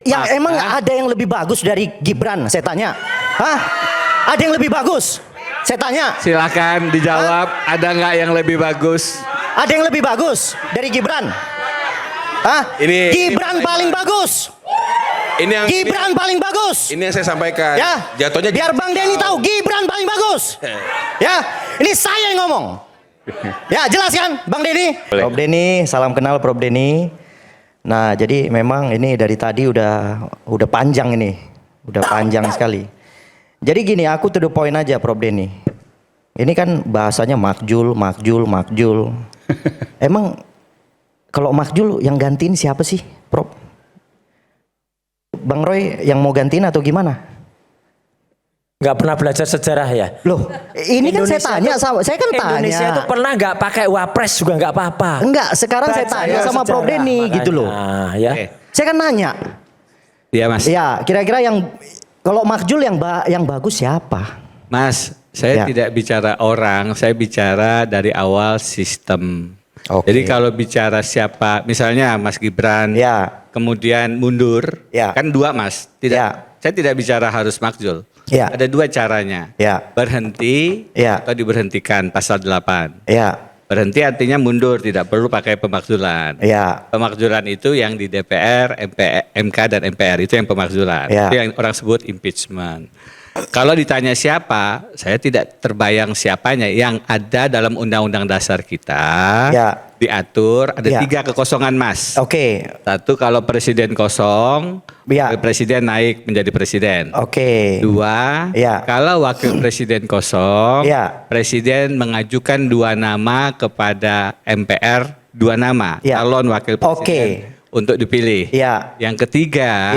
Yang emang ada yang lebih bagus dari Gibran, saya tanya. Hah? Ada yang lebih bagus? Saya tanya. Silakan dijawab. Hah? Ada nggak yang lebih bagus? Ada yang lebih bagus dari Gibran? Hah? Gibran paling bagus. Gibran paling bagus. Ini yang saya sampaikan. Ya. Jatuhnya biar Bang Denny tahu Gibran paling bagus. Ya. Ini saya yang ngomong. Ya, jelas kan, Bang Denny? Prof Denny, salam kenal Prof Denny. Nah, jadi memang ini dari tadi udah panjang ini. Udah panjang sekali. Jadi gini, aku to the point aja Prof Denny. Ini kan bahasanya makjul. Emang kalau makjul yang gantiin siapa sih, Prof? Bang Roy yang mau gantiin atau gimana? Nggak pernah belajar sejarah ya? Loh, ini Indonesia kan saya tanya, saya kan tanya. Indonesia itu pernah nggak pakai wapres juga nggak apa-apa. Enggak, sekarang saya tanya sama Prof Denny gitu loh. Ya. Saya kan nanya. Iya Mas. Ya, kira-kira yang kalau makjul yang bagus siapa? Mas, saya tidak bicara orang, saya bicara dari awal sistem. Jadi kalau bicara siapa, misalnya Mas Gibran, kemudian mundur, kan dua Mas. Saya tidak bicara harus makjul. Ada dua caranya. Berhenti atau diberhentikan pasal 8. Berhenti artinya mundur, tidak perlu pakai pemakzulan. Pemakzulan itu yang di DPR, MK dan MPR itu yang pemakzulan. Itu yang orang sebut impeachment. Kalau ditanya siapa, saya tidak terbayang siapanya. Yang ada dalam Undang-Undang Dasar kita diatur ada 3 kekosongan Mas. Satu, kalau presiden kosong, presiden naik menjadi presiden. 2, kalau wakil presiden kosong, presiden mengajukan 2 nama kepada MPR, 2 nama calon wakil presiden untuk dipilih. Yang ketiga,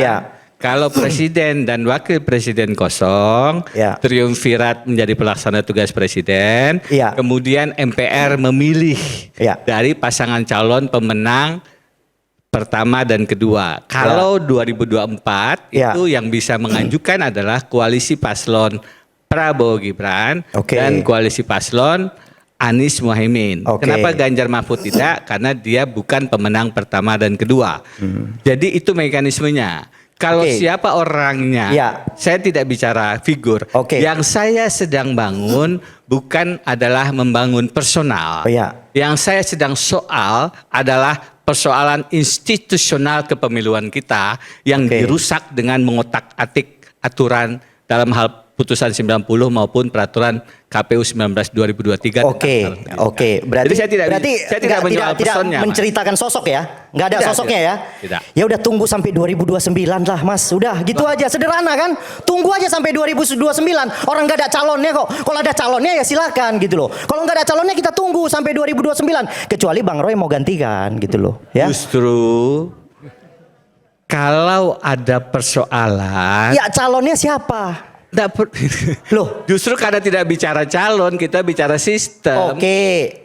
kalau presiden dan wakil presiden kosong, triumvirat menjadi pelaksana tugas presiden, kemudian MPR memilih dari pasangan calon pemenang pertama dan kedua. Kalau 2024 itu yang bisa mengajukan adalah koalisi paslon Prabowo Gibran dan koalisi paslon Anies Muhaimin. Kenapa Ganjar Mahfud tidak? Karena dia bukan pemenang pertama dan kedua. Jadi itu mekanismenya. Kalau siapa orangnya, saya tidak bicara figur. Yang saya sedang bangun bukan adalah membangun personal. Yang saya sedang soal adalah persoalan institusional kepemiluan kita yang dirusak dengan mengotak-atik aturan dalam hal putusan 90 maupun peraturan KPU 19/2023. Berarti saya tidak menjawab personnya, menceritakan sosok ya, nggak ada sosoknya ya. Ya udah tunggu sampai 2029 lah Mas, udah gitu aja, sederhana kan? Tunggu aja sampai 2029. Orang nggak ada calonnya kok. Kalau ada calonnya ya silakan gitu loh. Kalau nggak ada calonnya kita tunggu sampai 2029. Kecuali Bang Roy mau gantikan gitu loh. Ya. Justru kalau ada persoalan, ya calonnya siapa? Loh, justru karena tidak bicara calon, kita bicara sistem.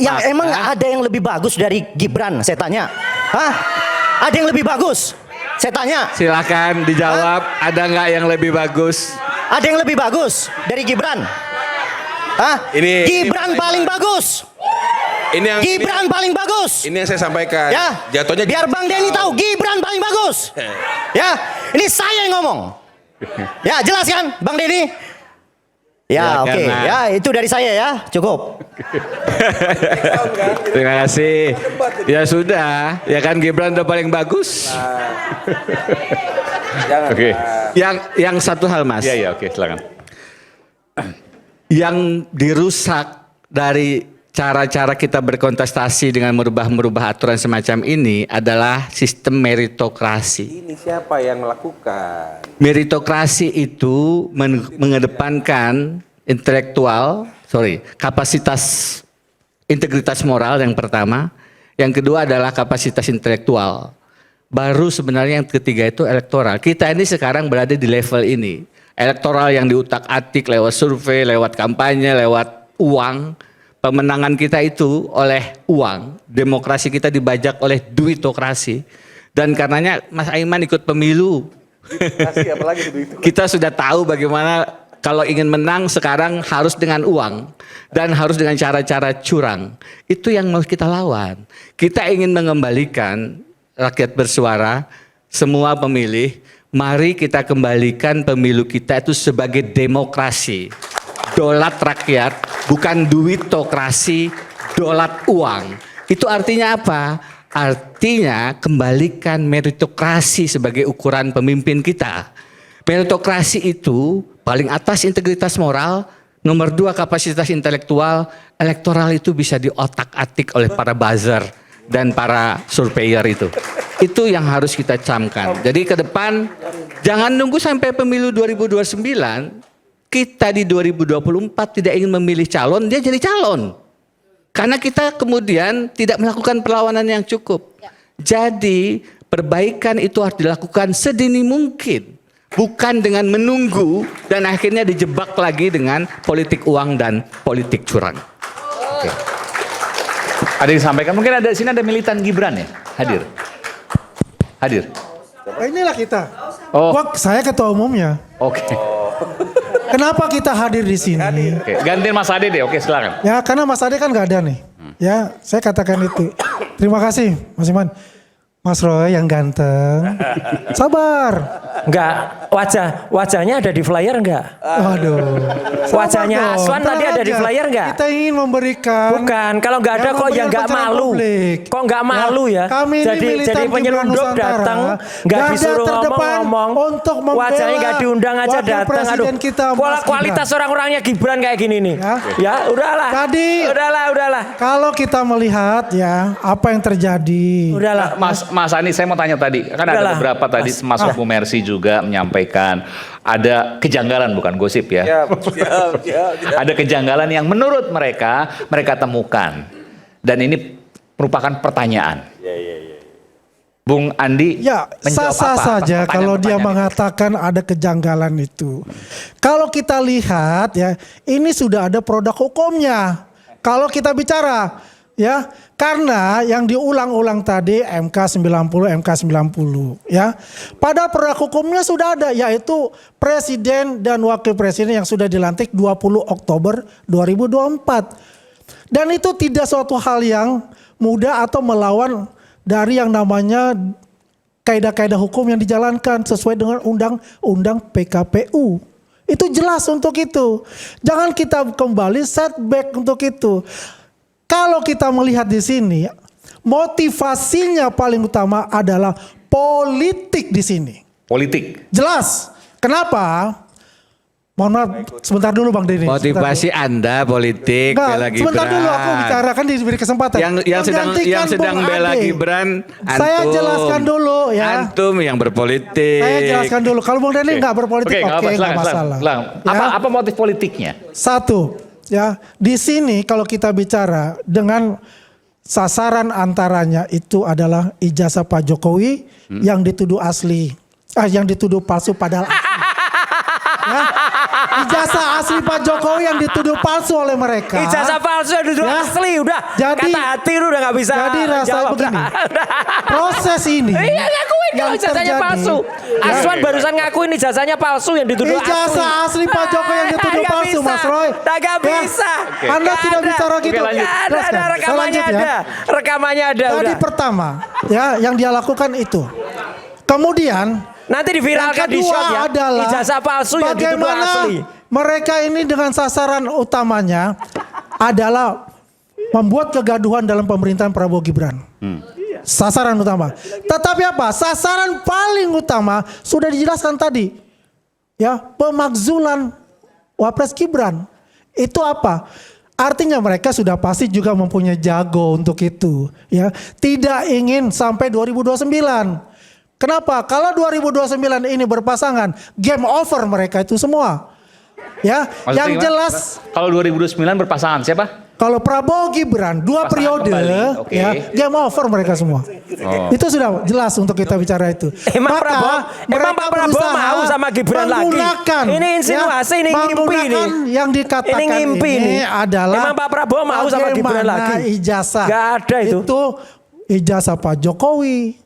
Yang emang ada yang lebih bagus dari Gibran, saya tanya. Hah? Ada yang lebih bagus? Saya tanya. Silakan dijawab. Ada nggak yang lebih bagus? Ada yang lebih bagus dari Gibran? Hah? Gibran paling bagus. Gibran paling bagus. Ini yang saya sampaikan. Ya. Jatuhnya biar Bang Denny tahu Gibran paling bagus. Ya, ini saya yang ngomong. Ya, jelas kan Bang Denny? Ya, ya itu dari saya ya, cukup. Terima kasih. Ya sudah, ya kan Gibran udah paling bagus. Yang satu hal Mas. Silakan. Yang dirusak dari cara-cara kita berkontestasi dengan merubah aturan semacam ini adalah sistem meritokrasi. Ini siapa yang melakukan? Meritokrasi itu mengedepankan kapasitas integritas moral yang pertama. Yang kedua adalah kapasitas intelektual. Baru sebenarnya yang ketiga itu elektoral. Kita ini sekarang berada di level ini. Elektoral yang diutak-atik lewat survei, lewat kampanye, lewat uang. Pemenangan kita itu oleh uang, demokrasi kita dibajak oleh duitokrasi. Dan karenanya Mas Aiman ikut pemilu. Kita sudah tahu bagaimana kalau ingin menang sekarang harus dengan uang dan harus dengan cara-cara curang. Itu yang mau kita lawan. Kita ingin mengembalikan rakyat bersuara, semua pemilih mari kita kembalikan pemilu kita itu sebagai demokrasi. Dolat rakyat, bukan duitokrasi, dolat uang. Itu artinya apa? Artinya kembalikan meritokrasi sebagai ukuran pemimpin kita. Meritokrasi itu paling atas integritas moral, nomor 2 kapasitas intelektual, elektoral itu bisa diotak-atik oleh para buzzer dan para surveyor itu. Itu yang harus kita camkan. Jadi ke depan jangan nunggu sampai pemilu 2029, kita di 2024 tidak ingin memilih calon, dia jadi calon. Karena kita kemudian tidak melakukan perlawanan yang cukup. Jadi perbaikan itu harus dilakukan sedini mungkin. Bukan dengan menunggu dan akhirnya dijebak lagi dengan politik uang dan politik curang. Oke. Ada yang disampaikan, mungkin ada sini ada militan Gibran ya? Hadir. Hadir. Inilah kita. Oh. Saya ketua umumnya. Oke. Kenapa kita hadir di sini? Oke. Gantiin Mas Ade deh. Oke, silakan. Ya, karena Mas Ade kan nggak ada nih. Ya, saya katakan itu. Terima kasih, Mas Iman. Mas Roy yang ganteng. Sabar. Enggak, wajahnya ada di flyer enggak? Waduh. Wajahnya Aswan tadi ada di flyer enggak? Kita ingin memberikan. Bukan, kalau enggak ada kok ya enggak malu. Kok enggak malu ya? Kami ini Jadi penyelundup datang, enggak disuruh ngomong-ngomong. Untuk membela wajahnya enggak diundang aja wakil datang. Aduh, presiden kita, Mas kualitas Gibran. orang-orangnya Gibran kayak gini nih. Ya, udahlah. Tadi. Udahlah. Kalau kita melihat ya apa yang terjadi. Udahlah. Mas Anies, saya mau tanya tadi, kan ada beberapa tadi masuk Bu Mercy juga menyampaikan ada kejanggalan, bukan gosip ya. Siap. Ada kejanggalan yang menurut mereka temukan. Dan ini merupakan pertanyaan. Bung Andi Ya, menjawab sah-sah apa? saja kalau dia Pertanyaan-pertanyaan mengatakan ada kejanggalan itu. Kalau kita lihat ya, ini sudah ada produk hukumnya. Kalau kita bicara ya, karena yang diulang-ulang tadi MK 90 ya. Pada produk hukumnya sudah ada, yaitu presiden dan wakil presiden yang sudah dilantik 20 Oktober 2024. Dan itu tidak suatu hal yang mudah atau melawan dari yang namanya kaidah-kaidah hukum yang dijalankan sesuai dengan undang-undang PKPU. Itu jelas untuk itu. Jangan kita kembali setback untuk itu. Kalau kita melihat di sini, motivasinya paling utama adalah politik di sini. politik. Jelas. Kenapa? Mohon maaf, sebentar dulu Bang Denny. Motivasi Anda politik Enggak, bela Gibran. sebentar dulu aku bicara, kan diberi kesempatan. Yang sedang Bung bela Ade. Gibran, antum. Saya jelaskan dulu ya. Antum yang berpolitik. Saya jelaskan dulu. Kalau Bung Denny nggak berpolitik, Oke, nggak apa, nggak silakan, masalah. silakan. Ya. Apa motif politiknya? Satu, ya di sini kalau kita bicara dengan sasaran antaranya itu adalah ijazah Pak Jokowi yang dituduh asli, yang dituduh palsu padahal asli. Ya, ijazah asli Pak Jokowi yang dituduh palsu oleh mereka. Ijazah palsu yang dituduh Ya. asli udah. Jadi- Kata hati lu udah nggak bisa. Jadi rasa jawab. begini. Proses ini. Iya ngakuin kalau yang ijazahnya terjadi- palsu. Aswan barusan ngakuin ijazahnya palsu yang dituduh Ijazah asli Pak Jokowi yang dituduh Nggak palsu, bisa. Mas Roy. Nggak Ya. bisa. Anda Nggak tidak ada. bicara gitu. Oke, lanjut. Nggak ada Saya rekamannya lanjut ya. ada. Rekamannya ada Tadi udah. pertama, ya yang dia lakukan itu. Kemudian Nanti yang diviralkan di shot kedua ya. adalah Ijazah palsu yang dituduh bagaimana asli. mereka ini dengan sasaran utamanya adalah membuat kegaduhan dalam pemerintahan Prabowo Gibran. Sasaran utama. Tetapi apa? Sasaran paling utama sudah dijelaskan tadi. Ya, pemakzulan Wapres Gibran. Itu apa? Artinya mereka sudah pasti juga mempunyai jago untuk itu, ya. Tidak ingin sampai 2029. Kenapa? Kalau 2029 ini berpasangan, game over mereka itu semua. Ya, Maksudnya yang gimana? jelas Kalau 2029 berpasangan siapa? kalau Prabowo Gibran 2 Pasangan periode, kembali, oke. ya, game over mereka semua. Itu sudah jelas untuk kita bicara itu. Emang Maka emang Pak Prabowo berusaha mau sama Gibran lagi? menggunakan, Ini insinuasi, ini ngimpi menggunakan ini. yang dikatakan Ini ngimpi ini nih. adalah Emang Pak Prabowo mau sama Gibran bagaimana lagi? ijazah. Gak ada itu. Itu ijazah Pak Jokowi,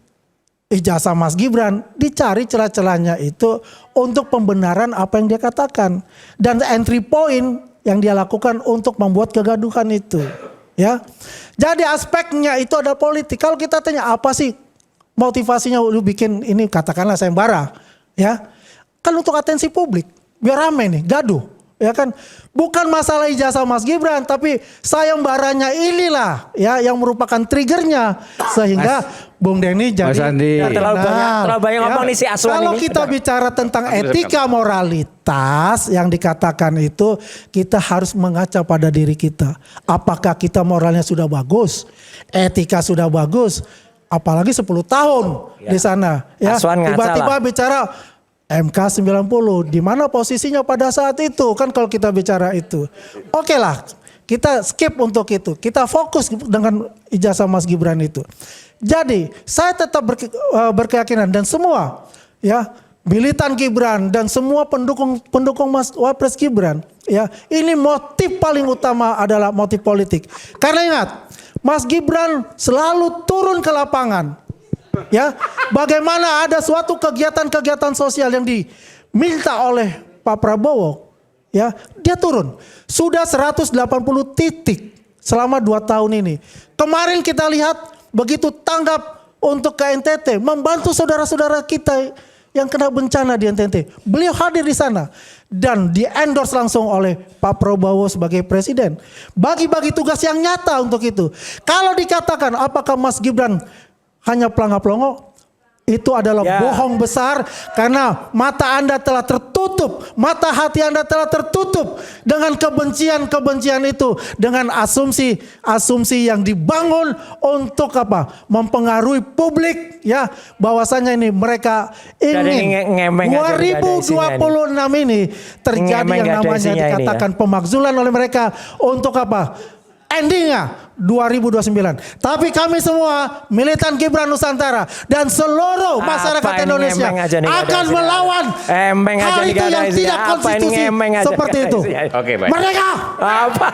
ijazah Mas Gibran, dicari celah-celahnya itu untuk pembenaran apa yang dia katakan. Dan entry point yang dia lakukan untuk membuat kegaduhan itu. Ya, jadi aspeknya itu ada politik. Kalau kita tanya apa sih motivasinya lu bikin ini, katakanlah sayembara, Ya. Kan untuk atensi publik, biar rame nih, gaduh. Ya kan, bukan masalah ijazah Mas Gibran, tapi sayembaranya inilah ya yang merupakan triggernya sehingga Bung Denny jadi Mas Andi. Terlalu banyak ngomong nih si Aswan kalau ini. kita bicara tentang etika moralitas yang dikatakan itu, kita harus mengaca pada diri kita. Apakah kita moralnya sudah bagus, etika sudah bagus, apalagi 10 tahun di sana. Ya, Aswan ngaca tiba-tiba lah. bicara MK 90, di mana posisinya pada saat itu kan kalau kita bicara itu. Oke lah, kita skip untuk itu. Kita fokus dengan ijazah Mas Gibran itu. Jadi saya tetap berkeyakinan dan semua ya militan Gibran dan semua pendukung Mas Wapres Gibran ya, ini motif paling utama adalah motif politik. Karena ingat, Mas Gibran selalu turun ke lapangan. Ya, bagaimana ada suatu kegiatan-kegiatan sosial yang diminta oleh Pak Prabowo, ya, dia turun. Sudah 180 titik selama 2 tahun ini. Kemarin kita lihat begitu tanggap untuk ke NTT, membantu saudara-saudara kita yang kena bencana di NTT. Beliau hadir di sana dan di-endorse langsung oleh Pak Prabowo sebagai presiden. Bagi-bagi tugas yang nyata untuk itu. Kalau dikatakan apakah Mas Gibran hanya pelangga-pelongo, itu adalah bohong besar karena mata Anda telah tertutup, mata hati Anda telah tertutup dengan kebencian-kebencian itu, dengan asumsi-asumsi yang dibangun untuk apa? Mempengaruhi publik ya, bahwasanya ini mereka ingin 2026 ini terjadi yang namanya dikatakan pemakzulan oleh mereka untuk apa? Endingnya 2029. Tapi kami semua militan Gibran Nusantara dan seluruh masyarakat Indonesia akan melawan hal itu yang tidak konstitusi seperti itu. Oke, baik. Merdeka! Apa?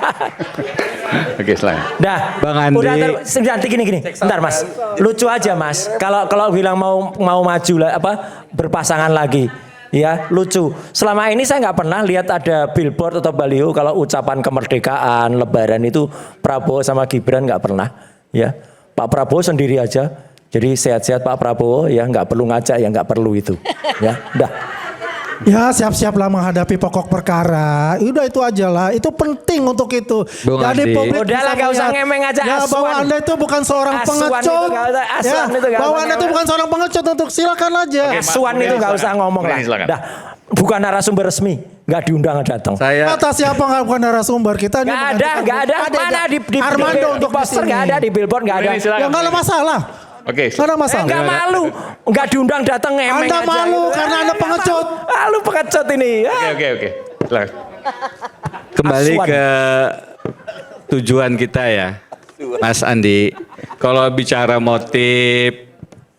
Oke, selain. Dah, Bang Andi. udah nanti gini. Bentar Mas, lucu aja Mas. Kalau bilang mau maju lah, apa berpasangan lagi. Ya lucu. Selama ini saya nggak pernah lihat ada billboard atau baliho kalau ucapan kemerdekaan, Lebaran itu Prabowo sama Gibran, nggak pernah. Ya Pak Prabowo sendiri aja. Jadi sehat-sehat Pak Prabowo ya, nggak perlu ngajak ya, nggak perlu itu. Ya udah. Ya siap-siaplah menghadapi pokok perkara. Udah itu aja lah. Itu penting untuk itu. Bung Jadi Andi. publik Udahlah, bisa nggak usah melihat, ngemeng aja, ya, Aswan. bahwa Anda itu bukan seorang Aswan pengecut. itu nggak usah, Aswan itu nggak Bahwa usah Anda itu ngemeng. bukan seorang pengecut, untuk silakan aja. Oke, Aswan itu nggak usah ngomong lah. Silakan. Dah, bukan narasumber resmi, nggak diundang datang. Saya Kata siapa nggak bukan narasumber kita? ini Nggak ada. Mana di Armando untuk poster di sini. nggak ada, di billboard nggak ada. Ini silakan. Ya nggak ada masalah. Oke. Nggak ada masalah. Nggak malu, nggak diundang datang ngemeng Anda aja. malu gitu. karena Anda pengecut. Lu pengecut ini. Oke. Silakan. kembali Aswan. ke tujuan kita ya, Mas Andi. Kalau bicara motif,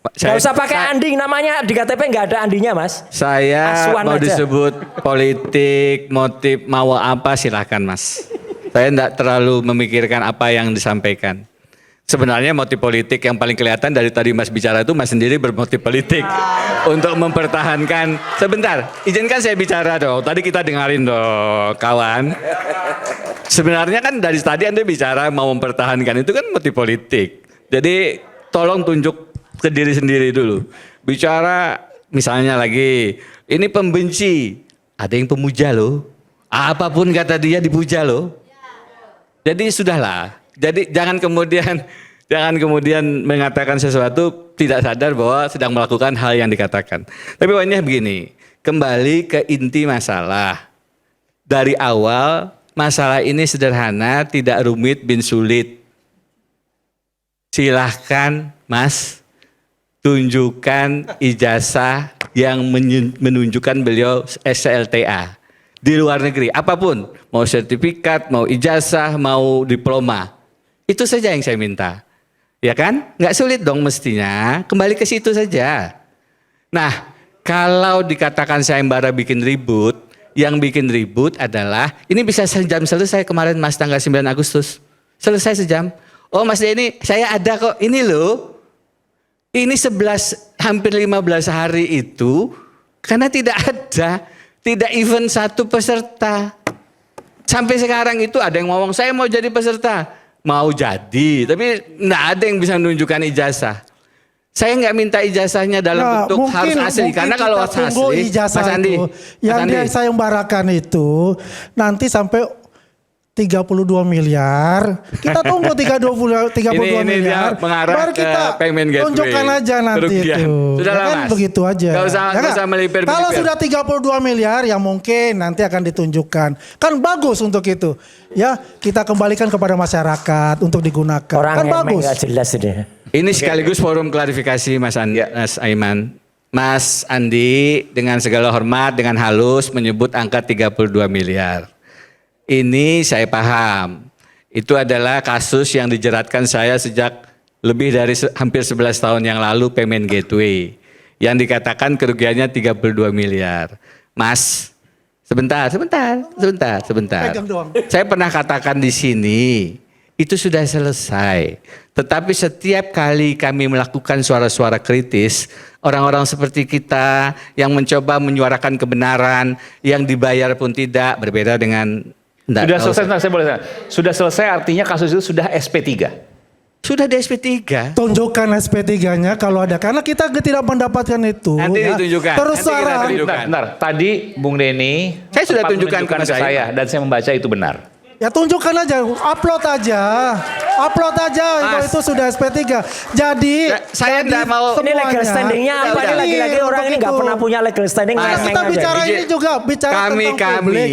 Gak usah pakai anding, namanya di KTP nggak ada andinya Mas. Saya Aswan mau aja. disebut politik, motif, mau apa silahkan Mas. Saya tidak terlalu memikirkan apa yang disampaikan. Sebenarnya motif politik yang paling kelihatan dari tadi Mas bicara itu Mas sendiri bermotif politik untuk mempertahankan. Sebentar, izinkan saya bicara dong. Tadi kita dengarin dong, kawan. Sebenarnya kan dari tadi Anda bicara mau mempertahankan itu kan motif politik. Jadi tolong tunjuk ke diri sendiri dulu. Bicara misalnya lagi, ini pembenci, ada yang pemuja loh. Apapun kata dia dipuja loh. Jadi sudahlah. Jadi jangan kemudian mengatakan sesuatu tidak sadar bahwa sedang melakukan hal yang dikatakan. Tapi poinnya begini, kembali ke inti masalah. Dari awal masalah ini sederhana, tidak rumit bin sulit. Silahkan Mas tunjukkan ijazah yang menunjukkan beliau SLTA di luar negeri, apapun, mau sertifikat, mau ijazah, mau diploma. Itu saja yang saya minta. Ya kan? Nggak sulit dong mestinya. Kembali ke situ saja. Nah, kalau dikatakan sayembara bikin ribut, yang bikin ribut adalah, ini bisa sejam selesai kemarin Mas tanggal 9 Agustus. Selesai sejam. Oh Mas Denny, saya ada kok. Ini loh. Ini 11, hampir 15 hari itu, karena tidak ada, tidak even satu peserta. Sampai sekarang itu ada yang ngomong, saya mau jadi peserta. Mau jadi, tapi enggak ada yang bisa menunjukkan ijazah. Saya nggak minta ijazahnya dalam Nah, bentuk harus asli. Karena kalau kita harus tunggu asli, ijazah Mas Andi, itu, yang dia sayembarakan itu nanti sampai 32 miliar. Kita tunggu 32 ini miliar. dia mengarah Baru kita ke payment gateway. tunjukkan aja nanti Kerugian. itu. Sudahlah, Ya kan Mas. begitu aja. Nggak usah- Ya nggak kan? usah melipir-melipir. Kalau sudah 32 miliar ya mungkin nanti akan ditunjukkan. Kan bagus untuk itu. Ya, kita kembalikan kepada masyarakat untuk digunakan. Orang Kan yang bagus. nggak jelas ini. Ini sekaligus forum klarifikasi Mas Andi, Mas Aiman. Mas Andi dengan segala hormat, dengan halus menyebut angka 32 miliar. Ini saya paham. Itu adalah kasus yang dijeratkan saya sejak lebih dari hampir 11 tahun yang lalu, payment gateway. Yang dikatakan kerugiannya 32 miliar. Mas, sebentar. Pegang doang. Saya pernah katakan di sini, itu sudah selesai. Tetapi setiap kali kami melakukan suara-suara kritis, orang-orang seperti kita yang mencoba menyuarakan kebenaran, yang dibayar pun tidak, berbeda dengan... Sudah selesai, saya boleh tanya. Sudah selesai artinya kasus itu sudah SP3. Sudah di SP3. Tunjukkan SP3-nya kalau ada, karena kita tidak mendapatkan itu. Nanti ditunjukkan. Terus Nanti kita terang. tunjukkan. Bentar, tadi Bung Denny Saya sudah sempat tunjukkan ke menunjukkan Mas ke saya Aiman. dan saya membaca itu benar. Ya tunjukkan aja, upload aja Mas. itu sudah SP3. Jadi Saya jadi nggak mau- Ini legal semuanya- standingnya apa? Ini Udah. lagi-lagi orang ini nggak Untuk pernah itu. punya legal standing. Mas, main-main kita aja. bicara ini juga bicara tentang publik.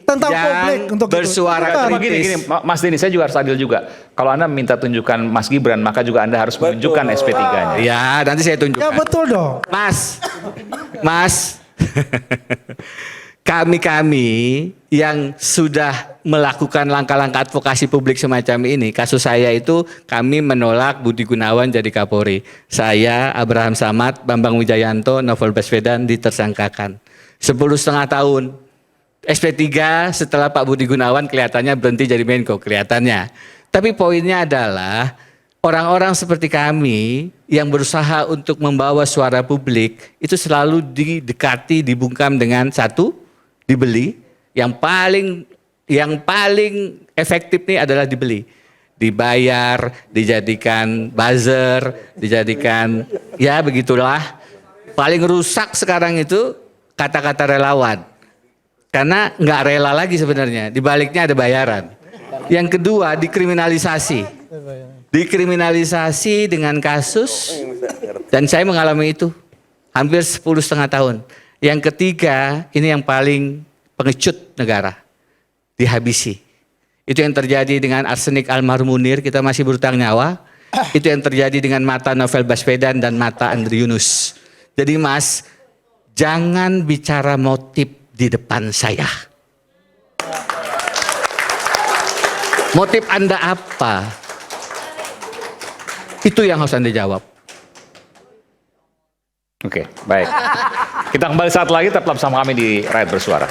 Tentang yang publik untuk itu. bersuara Bukan. Cuma kritis. gini, Mas Denny, saya juga harus adil juga. Kalau Anda minta tunjukkan Mas Gibran, maka juga Anda harus menunjukkan SP3-nya. Ya, nanti saya tunjukkan. Ya betul dong. Mas, kami yang sudah melakukan langkah-langkah advokasi publik semacam ini, kasus saya itu kami menolak Budi Gunawan jadi Kapolri. Saya, Abraham Samad, Bambang Wijayanto, Novel Baswedan ditersangkakan 10,5 tahun. SP3 setelah Pak Budi Gunawan kelihatannya berhenti jadi Menko, kelihatannya. Tapi poinnya adalah orang-orang seperti kami yang berusaha untuk membawa suara publik itu selalu didekati, dibungkam dengan satu, dibeli. Yang paling efektif nih adalah dibeli. Dibayar, dijadikan buzzer, dijadikan ya begitulah. Paling rusak sekarang itu kata-kata relawan. Karena nggak rela lagi sebenarnya, di baliknya ada bayaran. Yang kedua, dikriminalisasi. Dikriminalisasi dengan kasus, dan saya mengalami itu hampir 10,5 tahun. Yang ketiga, ini yang paling pengecut negara, dihabisi. Itu yang terjadi dengan arsenik almarhum Munir, kita masih berutang nyawa. Itu yang terjadi dengan mata Novel Baswedan dan mata Andri Yunus. Jadi Mas, jangan bicara motif di depan saya. Motif Anda apa? Itu yang harus Anda jawab. Oke, baik. Kita kembali saat lagi, tetap bersama kami di Rakyat Bersuara.